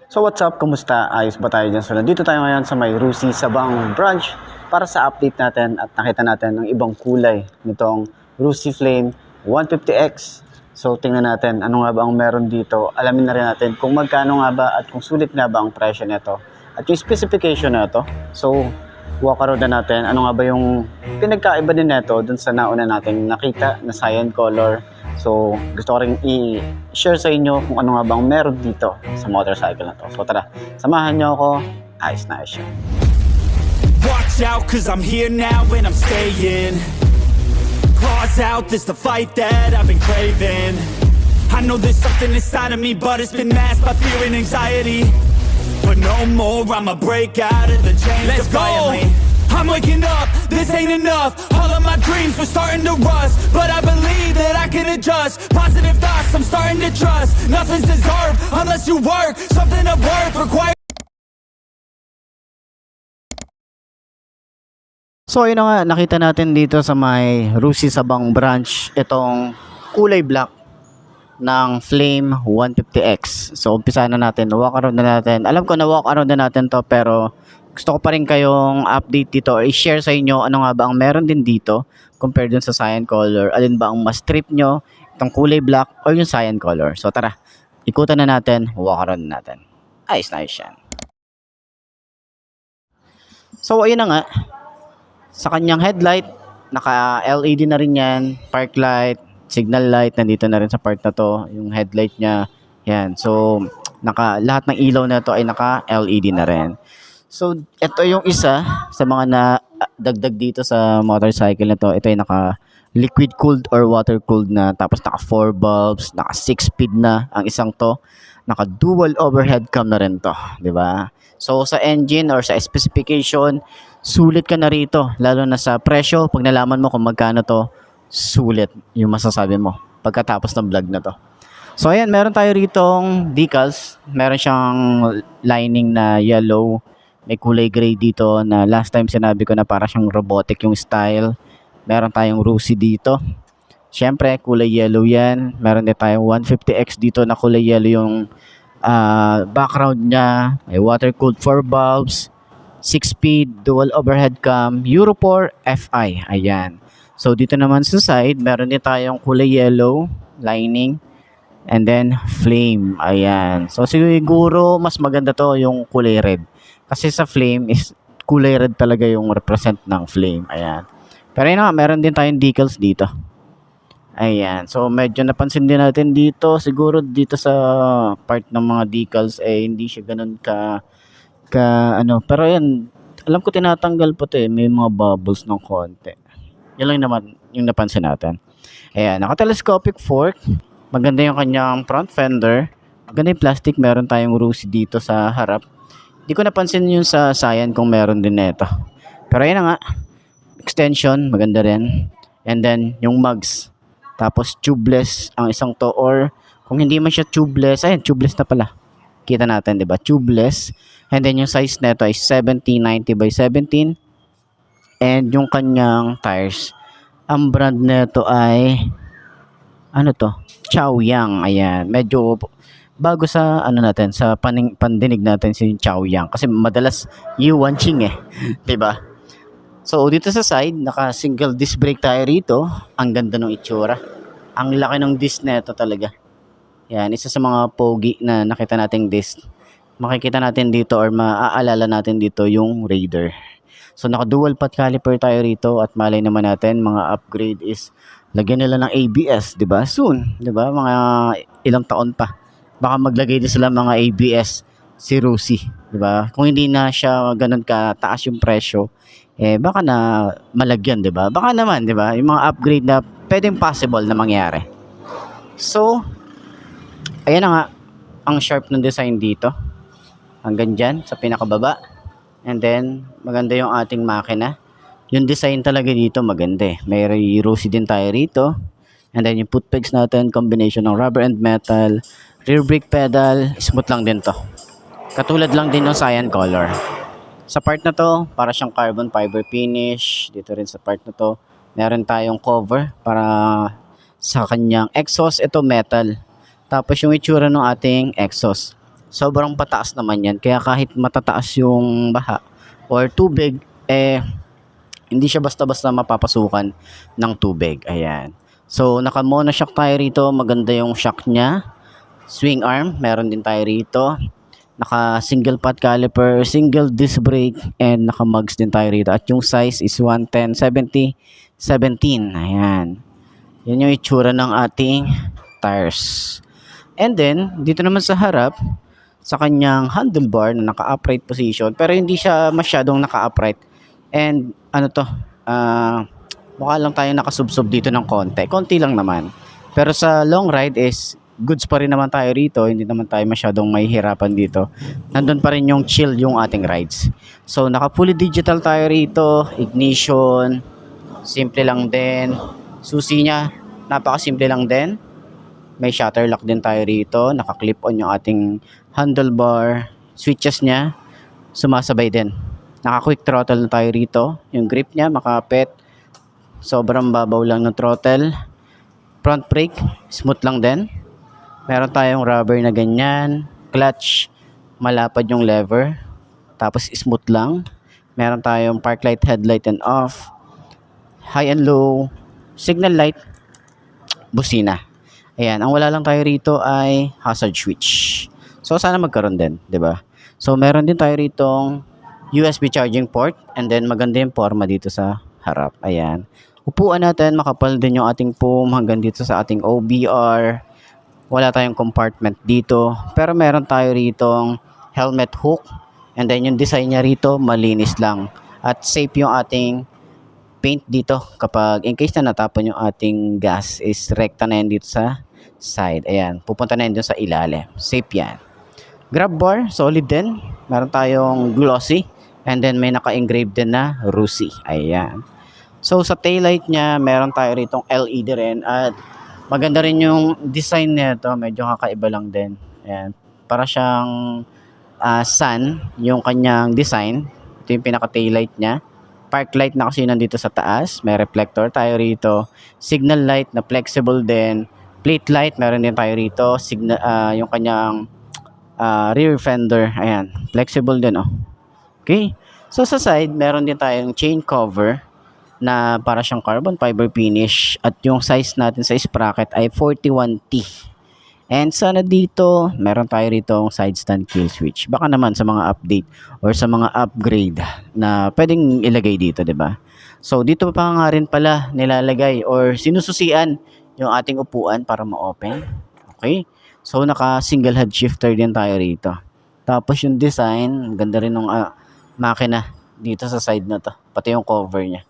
So what's up? Kumusta? Ayos ba tayo dyan? So nandito tayo ngayon sa may Rusi Sabang branch para sa update natin at nakita natin ng ibang kulay nitong Rusi Flame 150X. So tingnan natin ano nga ba ang meron dito. Alamin na rin natin kung magkano nga ba at kung sulit nga ba ang presyo nito. At yung specification na ito. So walk around na natin ano nga ba yung pinagkaiba din nito dun sa nauna nating nakita na cyan color. So, gusto ko rin i-share sa inyo kung ano nga bang meron dito sa motorcycle na to. So, tara, samahan nyo ako. Ayos na ayos siya. Watch out, cause I'm here now and I'm staying. Claws out, this the fight that I've been craving. I know there's something inside of me, but it's been masked by fear and anxiety. But no more, I'ma break out of the chains. Let's go! I'm waking up, this ain't enough. All of my dreams were starting to rust, but I believe that I can adjust. Positive thoughts, I'm starting to trust. Nothing's deserved unless you work. Something of worth requires. So, ayun na nga, nakita natin dito sa may Rusi Sabang branch itong kulay black ng Flame 150X. So, umpisa na natin, walk around na natin. Alam ko na walk around na natin to, pero gusto ko pa rin kayong update dito or i-share sa inyo ano nga ba ang meron din dito compared dun sa cyan color. Alin ba ang mas trip nyo, itong kulay black or yung cyan color. So tara, ikutan na natin, walk around na natin. Ayos na ayos yan. So ayun na nga, sa kanyang headlight, naka LED na rin yan, park light, signal light, nandito na rin sa part na to, yung headlight niya. Yan, so lahat ng ilaw na to ay naka LED na rin. So, ito yung isa sa mga na dagdag dito sa motorcycle na to. Ito ay naka liquid cooled or water cooled na, tapos naka 4 bulbs, naka 6 speed na ang isang to. Naka dual overhead cam na rin to, 'di ba? So, sa engine or sa specification, sulit ka na rito, lalo na sa presyo. Pag nalaman mo kung magkano to, sulit yung masasabi mo pagkatapos ng vlog na to. So, ayan, meron tayo ritong decals. Meron siyang lining na yellow. May kulay gray dito na last time sinabi ko na para siyang robotic yung style. Meron tayong Rusi dito. Siyempre, kulay yellow yan. Meron din tayong 150X dito na kulay yellow yung background niya. May water-cooled 4 bulbs, 6-speed, dual overhead cam, Euro 4 FI. Ayan. So, dito naman sa side, meron din tayong kulay yellow, lining, and then flame. Ayan. So, siguro mas maganda to yung kulay red. Kasi sa flame is kulay red talaga yung represent ng flame. Ayan. Pero yun nga, meron din tayong decals dito. Ayan. So, medyo napansin din natin dito. Siguro dito sa part ng mga decals, hindi siya ganun ka ano. Pero yan, alam ko tinatanggal po to eh. May mga bubbles ng konti. Yan lang naman yung napansin natin. Ayan. Naka-telescopic fork. Maganda yung kanyang front fender. Maganda yung plastic. Meron tayong Rusi dito sa harap. Di ko napansin yung sa cyan kung meron din nito. Pero yun na nga. Extension, maganda rin. And then, yung mugs. Tapos, tubeless ang isang to. Or, kung hindi man siya tubeless, ayun, tubeless na pala. Kita natin, di ba? Tubeless. And then, yung size nito ay 1790 by 17. And yung kanyang tires. Ang brand nito ay, ano to? Chaoyang. Ayan. Medyo bago sa ano natin sa pandinig natin si Chaoyang kasi madalas Yuanqing 'di ba? So dito sa side naka single disc brake tayo rito. Ang ganda ng itsura. Ang laki ng disc nito talaga. Yan, isa sa mga pogi na nakita nating disc. Makikita natin dito or maaalala natin dito yung Raider. So naka dual pot caliper tayo rito at malay naman natin mga upgrade is lagyan nila ng ABS, 'di ba? Soon, 'di ba? Mga ilang taon pa. Baka maglagay din sila mga ABS si Rusi, 'di ba? Kung hindi na siya ganoon ka taas yung presyo, baka na malagyan, 'di ba? Baka naman, 'di ba? Yung mga upgrade na pwedeng possible na mangyari. So, ayan na nga ang sharp ng design dito. Hanggang diyan sa pinakababa. And then, maganda yung ating makina. Yung design talaga dito maganda eh. May Rusi din tayo rito. And then yung foot pegs natin, combination ng rubber and metal. Rear brake pedal, smooth lang din to. Katulad lang din ng cyan color. Sa part na to, para siyang carbon fiber finish. Dito rin sa part na to, meron tayong cover para sa kanyang exhaust. Ito metal. Tapos yung itsura ng ating exhaust. sobrang pataas naman yan. Kaya kahit matataas yung baha or tubig, hindi siya basta-basta mapapasukan ng tubig. Ayan. So, naka monoshock tayo rito. Maganda yung shock niya. Swing arm, meron din tayo rito. Naka single pot caliper, single disc brake, and naka mugs din tayo rito. At yung size is 110/70/17. Ayan. Yan yung itsura ng ating tires. And then, dito naman sa harap, sa kanyang handlebar na naka-upright position, pero hindi siya masyadong naka-upright. And mukha lang tayo nakasubsob dito ng konti lang naman. Pero sa long ride is goods pa rin naman tayo rito, hindi naman tayo masyadong mahihirapan dito. Nandun pa rin yung chill yung ating rides. So naka fully digital tayo rito, ignition, simple lang din. Susi niya, napakasimple lang din. May shutter lock din tayo rito, naka-clip on yung ating handlebar, switches niya, sumasabay din. Naka-quick throttle na tayo rito, yung grip niya makapit, sobrang babaw lang ng throttle. Front brake, smooth lang din. Meron tayong rubber na ganyan, clutch, malapad yung lever, tapos smooth lang. Meron tayong park light, headlight and off, high and low, signal light, busina. Ayan, ang wala lang tayo rito ay hazard switch. So sana magkaroon din, 'di ba? So meron din tayo ritong USB charging port, and then maganda yung forma dito sa harap. Ayan. Upuan natin, makapal din yung ating foam hanggang dito sa ating OBR. Wala tayong compartment dito, pero meron tayo ritong helmet hook, and then yung design niya rito malinis lang at safe yung ating paint dito. Kapag in case na natapon yung ating gas, is rekta na yan dito sa side. Ayan, pupunta na yan dun sa ilalim. Safe yan. Grab bar, solid din. Meron tayong glossy, and then may naka-engrave din na Rusi. Ayan. So sa taillight niya, meron tayo ritong LED rin, at maganda rin yung design nito, medyo kakaiba lang din. Ayan, para siyang sun yung kanyang design. Ito yung pinaka taillight niya. Park light na kasi nandito sa taas, may reflector tayo rito. Signal light na flexible din. Plate light, meron din tayo rito. Yung kanyang rear fender, ayan, flexible din, oh. Okay, so sa side meron din tayong chain cover na para siyang carbon fiber finish, at yung size natin sa sprocket ay 41T. And sana dito meron tayo rito side stand kill switch. Baka naman sa mga update or sa mga upgrade na pwedeng ilagay dito, 'di ba? So dito pa nga rin pala nilalagay or sinususian yung ating upuan para ma-open. Okay? So naka single head shifter din tayo rito. Tapos yung design, ganda rin ng makina dito sa side na to, pati yung cover niya.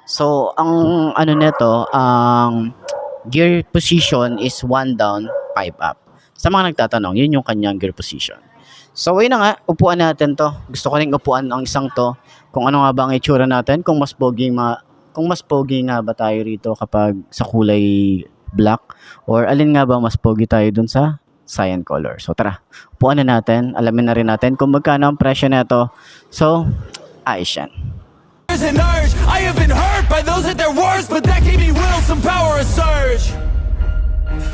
So ang ano nito, ang gear position is 1 down, 5 up. Sa mga nagtatanong, yun yung kanyang gear position. So ayun na nga, upuan natin to. Gusto ko ring upuan ang isang to. Kung ano nga ba ang itsura natin, kung mas pogi nga ba tayo rito kapag sa kulay black, or alin nga ba mas pogi tayo dun sa cyan color. So tara, upuan na natin, alamin na rin natin kung magkano ang presyo nito. So, ayos yan. There's an urge, I have been hurt by those at their worst, but that gave me will, some power, a surge.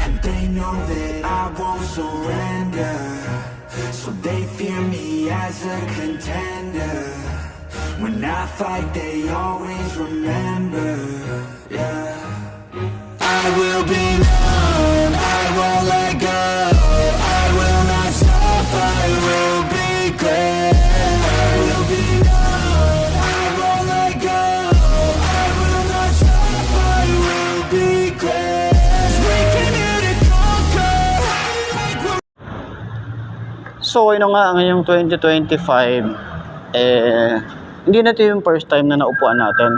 And they know that I won't surrender, so they fear me as a contender. When I fight, they always remember, yeah. I will be known, I won't let go, I will not stop, I will be great. I will be known, I won't let go, I will not stop, I will be great. 'Cause we came here to conquer. So ayun nga, ngayong 2025, hindi na ito yung first time na naupuan natin.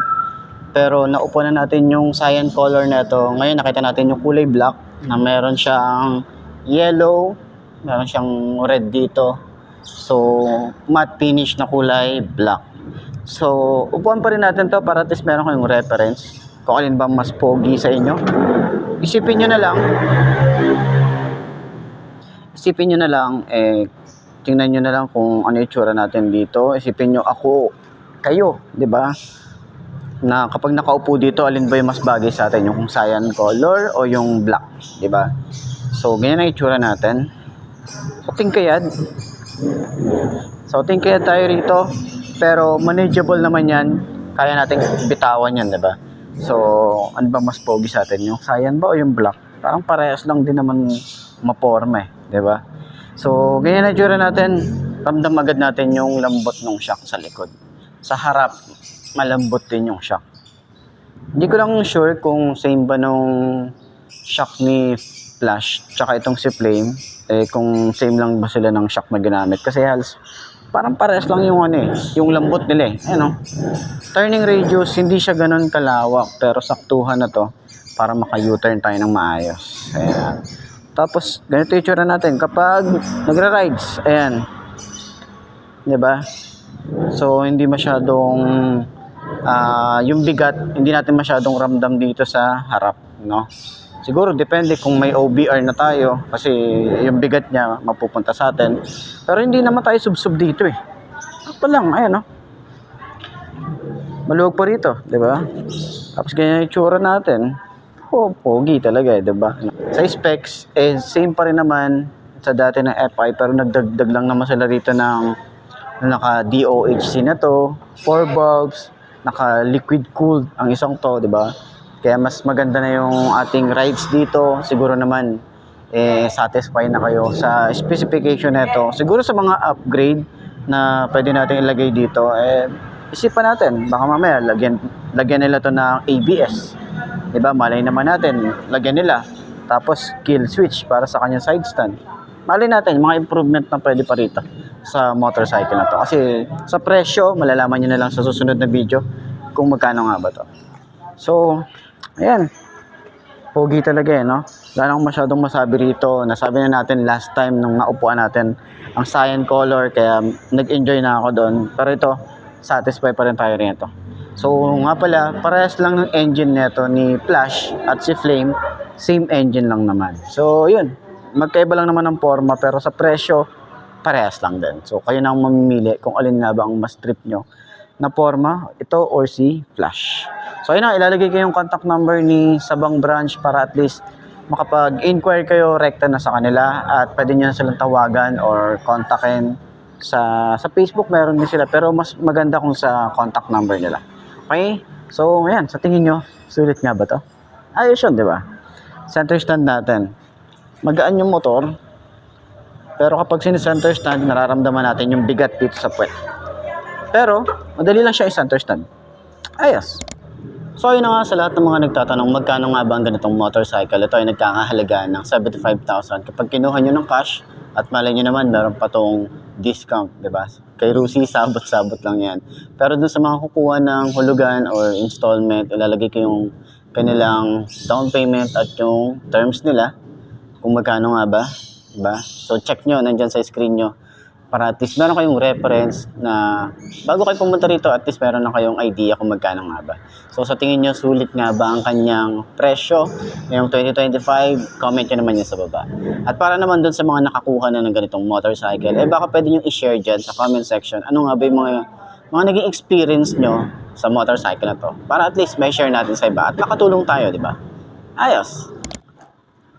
Pero naupuan na natin yung cyan color na ito. Ngayon nakita natin yung kulay black na meron siyang yellow, meron siyang red dito. So matte finish na kulay black. So upuan pa rin natin to para at least meron kayong reference kung alin bang mas pogi sa inyo. Isipin nyo na lang, tingnan nyo na lang kung ano yung itsura natin dito. Isipin nyo ako, kayo, di ba? Na kapag nakaupo dito, alin ba yung mas bagay sa atin, yung cyan color o yung black, di ba? So ganyan ang itsura natin. So, tingkayad. So, tingkayad tayo rito. Pero, manageable naman yan. Kaya nating bitawan yan, diba? So, ano ba mas pogi sa atin? Yung cyan ba o yung black? Parang parehas lang din naman maporma eh, diba? So, ganyan na itsura natin. Ramdam agad natin yung lambot ng shock sa likod. Sa harap, malambot din yung shock. Hindi ko lang sure kung same ba nung shock ni Flash tsaka itong si Flame, eh kung same lang ba sila ng shock na ginamit. Kasi halos parang parehas lang yung ano eh, yung lambot nila eh. Ano? Turning radius, hindi siya ganun kalawak, pero saktuhan na to para maka-U-turn tayo ng maayos. Ayan. Tapos, ganito yung tsura natin. Kapag nagra-rides, ayan. Diba? So, hindi masyadong, yung bigat, hindi natin masyadong ramdam dito sa harap, no? Siguro, depende kung may OBR na tayo, kasi yung bigat niya mapupunta sa atin. Pero hindi naman tayo sub-sub dito eh. Ako lang, ayan, no? Maluwag pa rito, diba? Tapos, ganyan yung tsura natin. Oh, pogi talaga, diba? Sa specs, eh, same pa rin naman sa dati ng FI, pero nagdagdag lang naman sila rito ng naka-DOHC na to, 4 bulbs, naka-liquid cooled ang isang to, diba? Kaya mas maganda na yung ating rides dito. Siguro naman, eh, satisfy na kayo sa specification nito. Siguro sa mga upgrade na pwede natin ilagay dito, eh, isipan natin. Baka mamaya, lagyan nila to ng ABS. Diba? Malay naman natin, lagyan nila. Tapos, kill switch para sa kanyang side stand. Malay natin, mga improvement na pwede pa rito sa motorcycle na to. Kasi sa presyo, malalaman nyo na lang sa susunod na video kung magkano nga ba to. So, ayan. Pogi talaga eh, no? Wala akong masyadong masabi rito. Nasabi na natin last time nung naupuan natin ang cyan color, kaya nag-enjoy na ako doon. Pero ito, satisfy pa rin tayo rito. So, nga pala, parehas lang ng engine nito ni Flash at si Flame, same engine lang naman. So, yun. Magkaiba lang naman ng forma, pero sa presyo, parehas lang din. So, kayo na ang mamimili kung alin nga ba ang mas trip nyo na forma, ito or si Flash. So, ayun na, ilalagay ko yung contact number ni Sabang Branch para at least makapag-inquire kayo, rekta na sa kanila at pwede nyo na silang tawagan or kontakin. Sa Facebook meron din sila, pero mas maganda kung sa contact number nila. Okay? So, ayan, sa tingin nyo, sulit nga ba to? Ayos yun, di ba? Center stand natin. Magaan yung motor, pero kapag sinicenter stand, nararamdaman natin yung bigat dito sa puwet. Pero, madali lang siya i-center stand. Ayos. So, yun na nga sa lahat ng mga nagtatanong, magkano nga ba ang ganitong motorcycle? Ito ay nagkakahalaga ng 75,000. Kapag kinuha nyo ng cash, at malay nyo naman, meron pa tong discount, diba? Kay Rusi, sabot-sabot lang yan. Pero dun sa mga kukuha ng hulugan or installment, ilalagay ko yung kanilang down payment at yung terms nila. Kung magkano nga ba, diba? So, check nyo, nandyan sa screen nyo. Para at least meron kayong reference na bago kayo pumunta rito, at least meron na kayong idea kung magkano nga ba. So, sa tingin nyo, sulit nga ba ang kanyang presyo ngayong 2025? Comment nyo naman yan sa baba. At para naman dun sa mga nakakuha na ng ganitong motorcycle, eh baka pwede nyo i-share dyan sa comment section. Ano nga ba yung mga naging experience nyo sa motorcycle na to? Para at least may share natin sa iba at makatulong tayo, di ba? Ayos!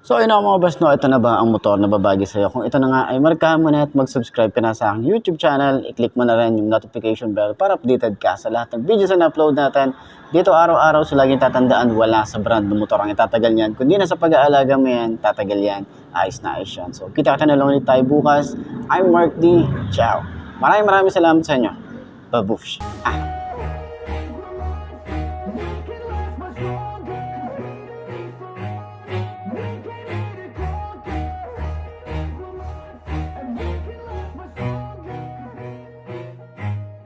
So, ayun mga boss, no, ito na ba ang motor na babagi sa'yo? Kung ito na nga, ay markahan mo na at mag-subscribe ka na sa aking YouTube channel. I-click mo na rin yung notification bell para updated ka sa lahat ng videos na upload natin. Dito araw-araw, so laging tatandaan, wala sa brand ng motor ang itatagal yan. Kundi na sa pag-aalaga mo yan, tatagal yan. Ayos na ayos yan. So, kita na lang ulit tayo bukas. I'm Mark D. Ciao. Maraming salamat sa inyo. Babush.